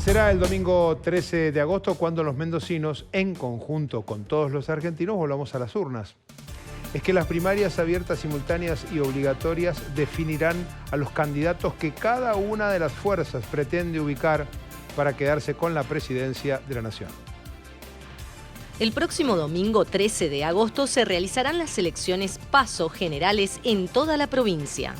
Será el domingo 13 de agosto cuando los mendocinos, en conjunto con todos los argentinos, volvamos a las urnas. Es que las primarias abiertas, simultáneas y obligatorias definirán a los candidatos que cada una de las fuerzas pretende ubicar para quedarse con la presidencia de la nación. El próximo domingo 13 de agosto se realizarán las elecciones PASO generales en toda la provincia.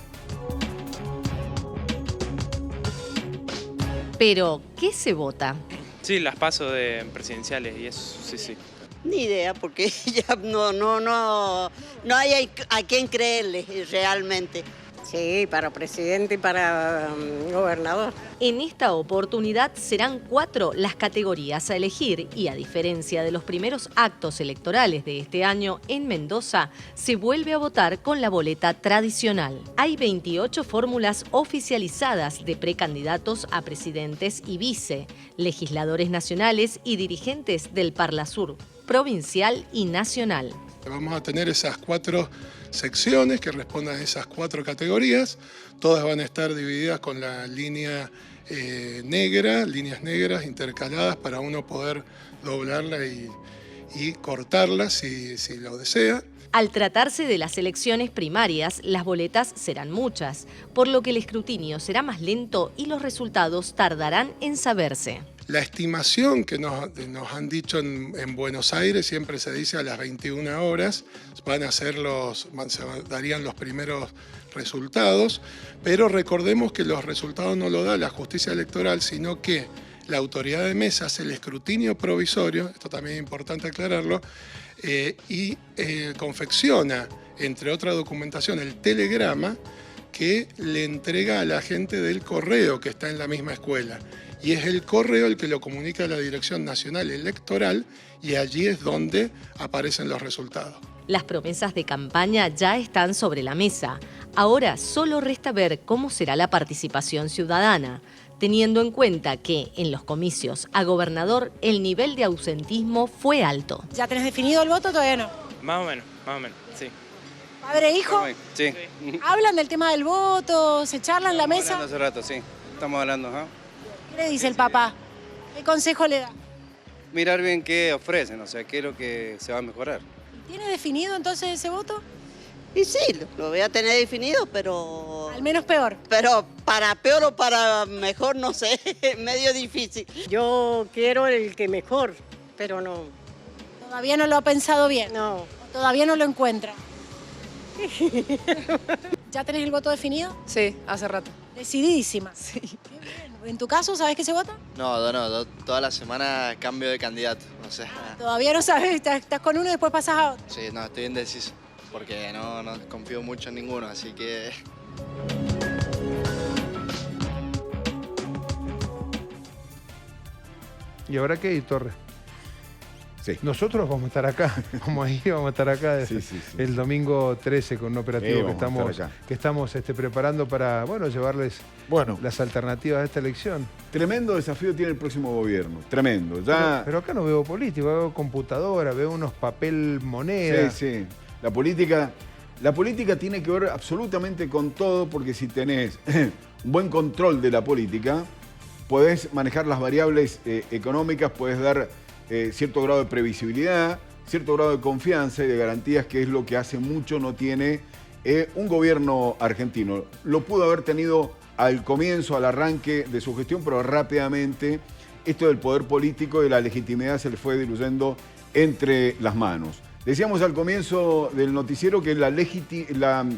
Pero, ¿qué se vota? Sí, las PASO de presidenciales y eso, sí. Ni idea, porque ya no hay a quién creerle realmente. Sí, para presidente y para gobernador. En esta oportunidad serán 4 las categorías a elegir y, a diferencia de los primeros actos electorales de este año, en Mendoza se vuelve a votar con la boleta tradicional. Hay 28 fórmulas oficializadas de precandidatos a presidentes y vice, legisladores nacionales y dirigentes del Parlasur, provincial y nacional. Vamos a tener esas 4 secciones que respondan a esas 4 categorías. Todas van a estar divididas con la línea negra, líneas negras intercaladas para uno poder doblarla y cortarla si lo desea. Al tratarse de las elecciones primarias, las boletas serán muchas, por lo que el escrutinio será más lento y los resultados tardarán en saberse. La estimación que nos han dicho en Buenos Aires, siempre se dice a las 21 horas, se darían los primeros resultados, pero recordemos que los resultados no lo da la justicia electoral, sino que la autoridad de mesa hace el escrutinio provisorio, esto también es importante aclararlo, y confecciona, entre otra documentación, el telegrama que le entrega a la gente del correo que está en la misma escuela. Y es el correo el que lo comunica a la Dirección Nacional Electoral y allí es donde aparecen los resultados. Las promesas de campaña ya están sobre la mesa. Ahora solo resta ver cómo será la participación ciudadana, teniendo en cuenta que en los comicios a gobernador el nivel de ausentismo fue alto. ¿Ya tenés definido el voto o todavía no? Más o menos, sí. ¿Padre e hijo? Sí. ¿Hablan del tema del voto? ¿Se charlan en la mesa? Hablando hace rato, sí. Estamos hablando, ¿ah? ¿Qué le dice el papá? ¿Qué consejo le da? Mirar bien qué ofrecen, o sea, qué es lo que se va a mejorar. ¿Tiene definido entonces ese voto? Y sí, lo voy a tener definido, pero... Al menos peor. Pero para peor o para mejor, no sé, medio difícil. Yo quiero el que mejor, pero no. ¿Todavía no lo ha pensado bien? No. ¿Todavía no lo encuentra? ¿Ya tenés el voto definido? Sí, hace rato. Decididísima. Sí. Qué bien. ¿En tu caso sabés qué se vota? No, toda la semana cambio de candidato, o sea... Todavía no sabes, estás con uno y después pasas a otro. Sí, no, estoy indeciso, porque no confío mucho en ninguno, así que... ¿Y ahora qué, Torres? Sí. Nosotros vamos a estar acá, vamos a estar acá Sí. el domingo 13 con un operativo que estamos preparando para llevarles las alternativas a esta elección. Tremendo desafío tiene el próximo gobierno, tremendo. Pero acá no veo política, veo computadora, veo unos papel moneda. Sí. La política tiene que ver absolutamente con todo, porque si tenés un buen control de la política, podés manejar las variables económicas, podés dar cierto grado de previsibilidad, cierto grado de confianza y de garantías, que es lo que hace mucho no tiene un gobierno argentino. Lo pudo haber tenido al comienzo, al arranque de su gestión, pero rápidamente esto del poder político y la legitimidad se le fue diluyendo entre las manos. Decíamos al comienzo del noticiero que la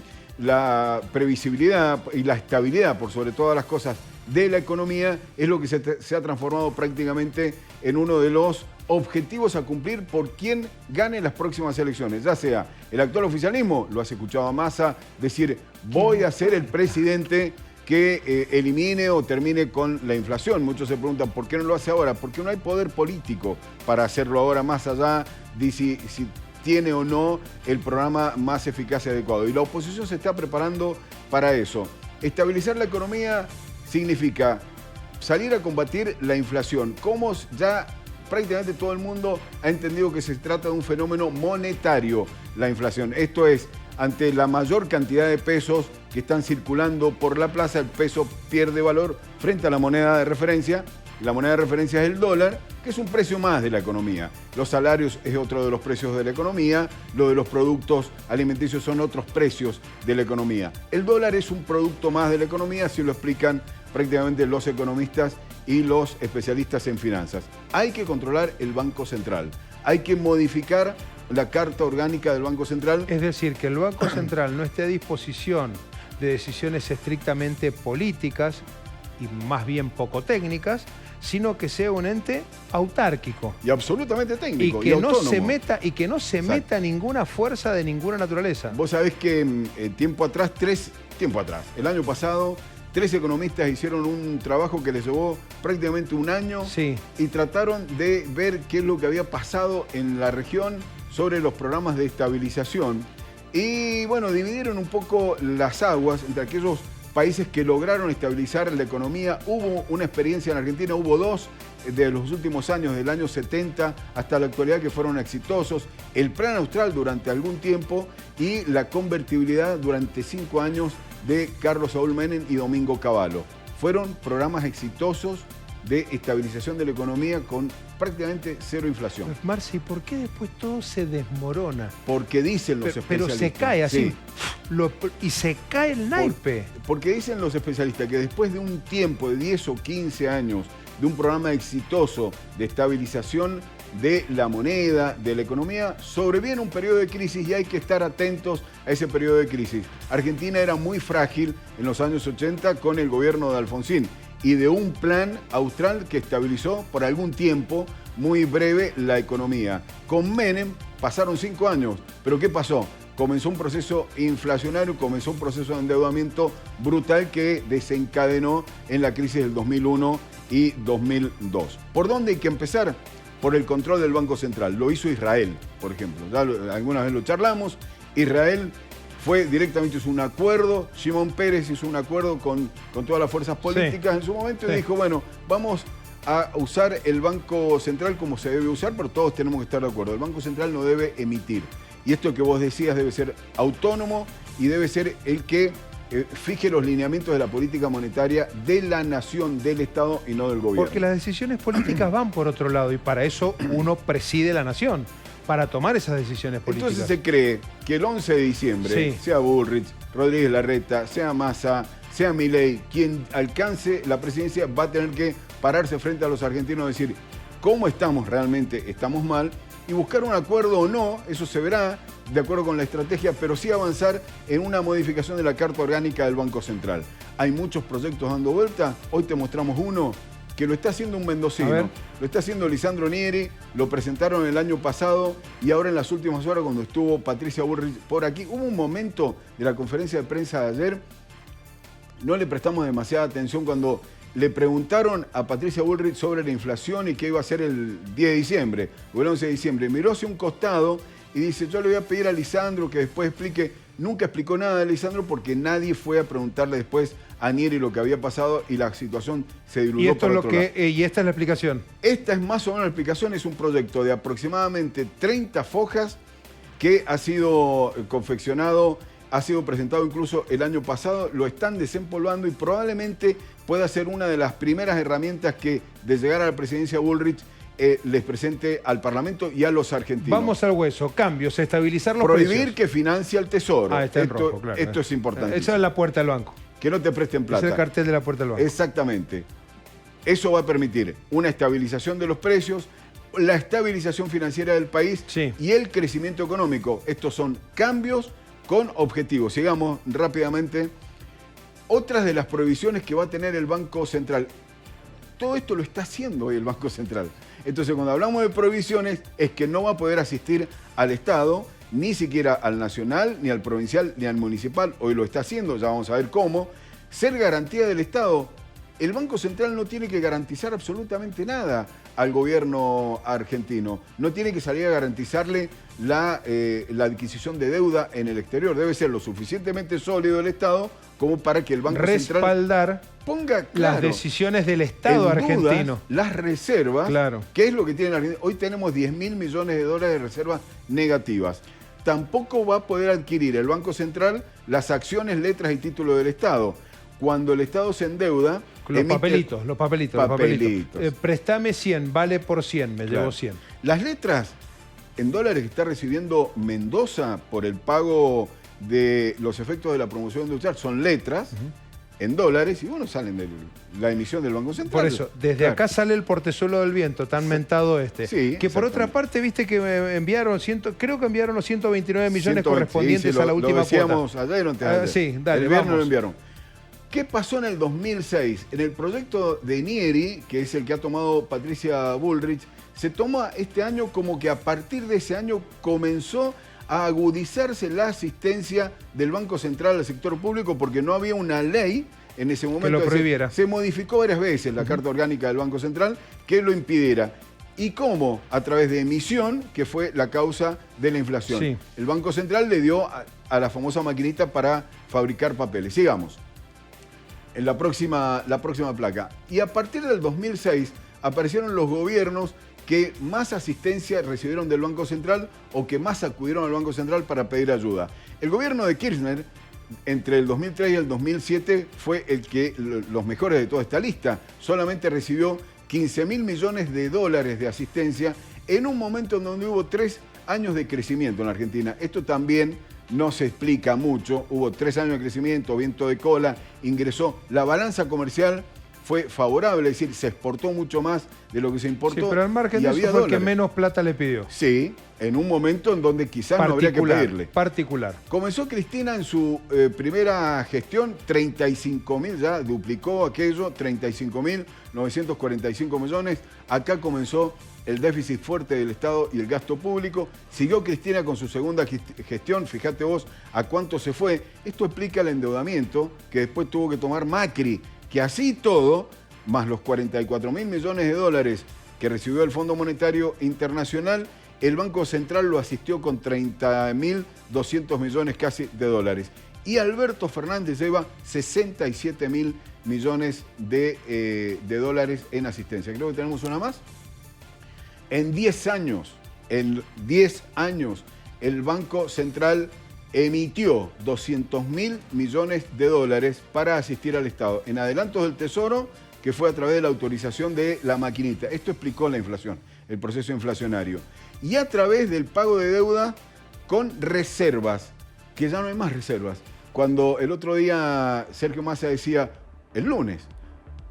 previsibilidad y la estabilidad, por sobre todas las cosas, de la economía es lo que se ha transformado prácticamente en uno de los objetivos a cumplir por quien gane las próximas elecciones, ya sea el actual oficialismo, lo has escuchado a Massa decir, voy a ser el presidente que elimine o termine con la inflación. Muchos se preguntan, ¿por qué no lo hace ahora? Porque no hay poder político para hacerlo ahora, más allá de si tiene o no el programa más eficaz y adecuado. Y la oposición se está preparando para eso. Estabilizar la economía significa salir a combatir la inflación. Como ya prácticamente todo el mundo ha entendido que se trata de un fenómeno monetario, la inflación. Esto es, ante la mayor cantidad de pesos que están circulando por la plaza, el peso pierde valor frente a la moneda de referencia La moneda de referencia es el dólar, que es un precio más de la economía. Los salarios es otro de los precios de la economía. Lo de los productos alimenticios son otros precios de la economía. El dólar es un producto más de la economía, así lo explican prácticamente los economistas y los especialistas en finanzas. Hay que controlar el Banco Central. Hay que modificar la Carta Orgánica del Banco Central. Es decir, que el Banco Central no esté a disposición de decisiones estrictamente políticas y más bien poco técnicas, sino que sea un ente autárquico. Y absolutamente técnico. Y que no se Exacto. meta ninguna fuerza de ninguna naturaleza. Vos sabés que el año pasado, 3 economistas hicieron un trabajo que les llevó prácticamente un año y trataron de ver qué es lo que había pasado en la región sobre los programas de estabilización. Y bueno, dividieron un poco las aguas entre aquellos países que lograron estabilizar la economía. Hubo una experiencia en Argentina, hubo 2 de los últimos años, del año 70 hasta la actualidad, que fueron exitosos. El Plan Austral durante algún tiempo y la convertibilidad durante 5 años de Carlos Saúl Menem y Domingo Cavallo. Fueron programas exitosos de estabilización de la economía con prácticamente 0 inflación. Marci, ¿por qué después todo se desmorona? Porque dicen los especialistas. Pero se cae así, sí. Y se cae el naipe. Porque dicen los especialistas que después de un tiempo de 10 o 15 años de un programa exitoso de estabilización de la moneda, de la economía, sobreviene un periodo de crisis y hay que estar atentos a ese periodo de crisis. Argentina era muy frágil en los años 80 con el gobierno de Alfonsín y de un plan austral que estabilizó por algún tiempo muy breve la economía. Con Menem pasaron 5 años, pero ¿qué pasó? Comenzó un proceso inflacionario, comenzó un proceso de endeudamiento brutal que desencadenó en la crisis del 2001 y 2002. ¿Por dónde hay que empezar? Por el control del Banco Central. Lo hizo Israel, por ejemplo. Ya alguna vez lo charlamos. Israel fue directamente, hizo un acuerdo, Shimon Peres hizo un acuerdo con todas las fuerzas políticas en su momento y dijo, bueno, vamos a usar el Banco Central como se debe usar, pero todos tenemos que estar de acuerdo. El Banco Central no debe emitir. Y esto que vos decías debe ser autónomo y debe ser el que fije los lineamientos de la política monetaria de la nación, del Estado y no del gobierno. Porque las decisiones políticas van por otro lado y para eso uno preside la nación, para tomar esas decisiones políticas. Entonces se cree que el 11 de diciembre, sea Bullrich, Rodríguez Larreta, sea Massa, sea Milei, quien alcance la presidencia va a tener que pararse frente a los argentinos y decir cómo estamos realmente, estamos mal, y buscar un acuerdo o no, eso se verá de acuerdo con la estrategia, pero sí avanzar en una modificación de la Carta Orgánica del Banco Central. Hay muchos proyectos dando vuelta, hoy te mostramos uno que lo está haciendo un mendocino, lo está haciendo Lisandro Nieri, lo presentaron el año pasado y ahora en las últimas horas cuando estuvo Patricia Bullrich por aquí, hubo un momento de la conferencia de prensa de ayer, no le prestamos demasiada atención cuando le preguntaron a Patricia Bullrich sobre la inflación y qué iba a hacer el 10 de diciembre o el 11 de diciembre. Miró hacia un costado y dice, yo le voy a pedir a Lisandro que después explique. Nunca explicó nada de Lisandro porque nadie fue a preguntarle después a Nieri lo que había pasado y la situación se diluyó. Y esto es lo que y esta es la explicación. Esta es más o menos la explicación, es un proyecto de aproximadamente 30 fojas que ha sido confeccionado, ha sido presentado incluso el año pasado, lo están desempolvando y probablemente pueda ser una de las primeras herramientas que de llegar a la presidencia Bullrich les presente al Parlamento y a los argentinos. Vamos al hueso, cambios, estabilizar los Prohibir precios. que financie al Tesoro. Está en rojo, claro. Esto es importante. Esa es la puerta del banco. Que no te presten plata. Es el cartel de la puerta del banco. Exactamente. Eso va a permitir una estabilización de los precios, la estabilización financiera del país y el crecimiento económico. Estos son cambios con objetivos. Sigamos rápidamente. Otras de las prohibiciones que va a tener el Banco Central. Todo esto lo está haciendo hoy el Banco Central. Entonces, cuando hablamos de prohibiciones, es que no va a poder asistir al Estado, ni siquiera al nacional, ni al provincial, ni al municipal. Hoy lo está haciendo, ya vamos a ver cómo. Ser garantía del Estado. El Banco Central no tiene que garantizar absolutamente nada al gobierno argentino. No tiene que salir a garantizarle la adquisición de deuda en el exterior. Debe ser lo suficientemente sólido el Estado como para que el Banco Central respaldar ponga las decisiones del Estado argentino. Las reservas, que es lo que tiene Argentina. Hoy tenemos 10.000 millones de dólares de reservas negativas. Tampoco va a poder adquirir el Banco Central las acciones, letras y títulos del Estado. Cuando el Estado se endeuda, Los papelitos, los papelitos. Préstame 100, vale por 100, me llevo 100. Las letras en dólares que está recibiendo Mendoza por el pago de los efectos de la promoción industrial son letras en dólares y bueno, salen de la emisión del Banco Central. Por eso, desde acá sale el portezuelo del viento, tan mentado este. Sí, que por otra parte, viste que enviaron, creo que enviaron los 129 millones correspondientes a la última lo decíamos cuota. Ayer o antes de ayer. Sí, dale, el viernes vamos. lo enviaron. ¿Qué pasó en el 2006? En el proyecto de Nieri, que es el que ha tomado Patricia Bullrich, se toma este año como que a partir de ese año comenzó a agudizarse la asistencia del Banco Central al sector público porque no había una ley en ese momento. Que lo prohibiera. Se modificó varias veces la Carta Orgánica del Banco Central que lo impidiera. ¿Y cómo? A través de emisión, que fue la causa de la inflación. Sí. El Banco Central le dio a la famosa maquinita para fabricar papeles. Sigamos. En la próxima placa. Y a partir del 2006 aparecieron los gobiernos que más asistencia recibieron del Banco Central o que más acudieron al Banco Central para pedir ayuda. El gobierno de Kirchner, entre el 2003 y el 2007, fue el que los mejores de toda esta lista. Solamente recibió 15.000 millones de dólares de asistencia en un momento en donde hubo 3 años de crecimiento en la Argentina. Esto también no se explica mucho. Hubo 3 años de crecimiento, viento de cola, ingresó. La balanza comercial fue favorable, es decir, se exportó mucho más de lo que se importó. Sí, pero al margen de eso fue el que menos plata le pidió. Sí, en un momento en donde quizás no habría que pedirle. Particular. Comenzó Cristina en su primera gestión, 35.000, ya duplicó aquello, 35.945 millones. Acá comenzó el déficit fuerte del Estado y el gasto público. Siguió Cristina con su segunda gestión, fíjate vos a cuánto se fue. Esto explica el endeudamiento que después tuvo que tomar Macri, que así todo, más los 44.000 millones de dólares que recibió el Fondo Monetario Internacional, el Banco Central lo asistió con 30.200 millones casi de dólares. Y Alberto Fernández lleva 67.000 millones de dólares en asistencia. Creo que tenemos una más. En 10 años, el Banco Central emitió 200.000 millones de dólares para asistir al Estado en adelantos del Tesoro, que fue a través de la autorización de la maquinita. Esto explicó la inflación, el proceso inflacionario. Y a través del pago de deuda con reservas, que ya no hay más reservas. Cuando el otro día Sergio Massa decía, el lunes,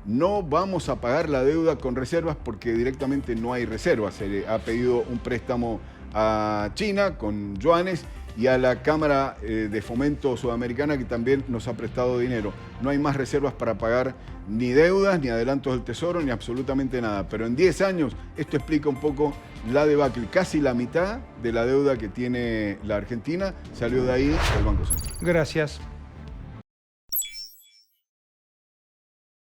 no vamos a pagar la deuda con reservas porque directamente no hay reservas. Se le ha pedido un préstamo a China con yuanes y a la Cámara de Fomento Sudamericana que también nos ha prestado dinero. No hay más reservas para pagar ni deudas, ni adelantos del Tesoro, ni absolutamente nada. Pero en 10 años esto explica un poco la debacle. Casi la mitad de la deuda que tiene la Argentina salió de ahí del Banco Central. Gracias.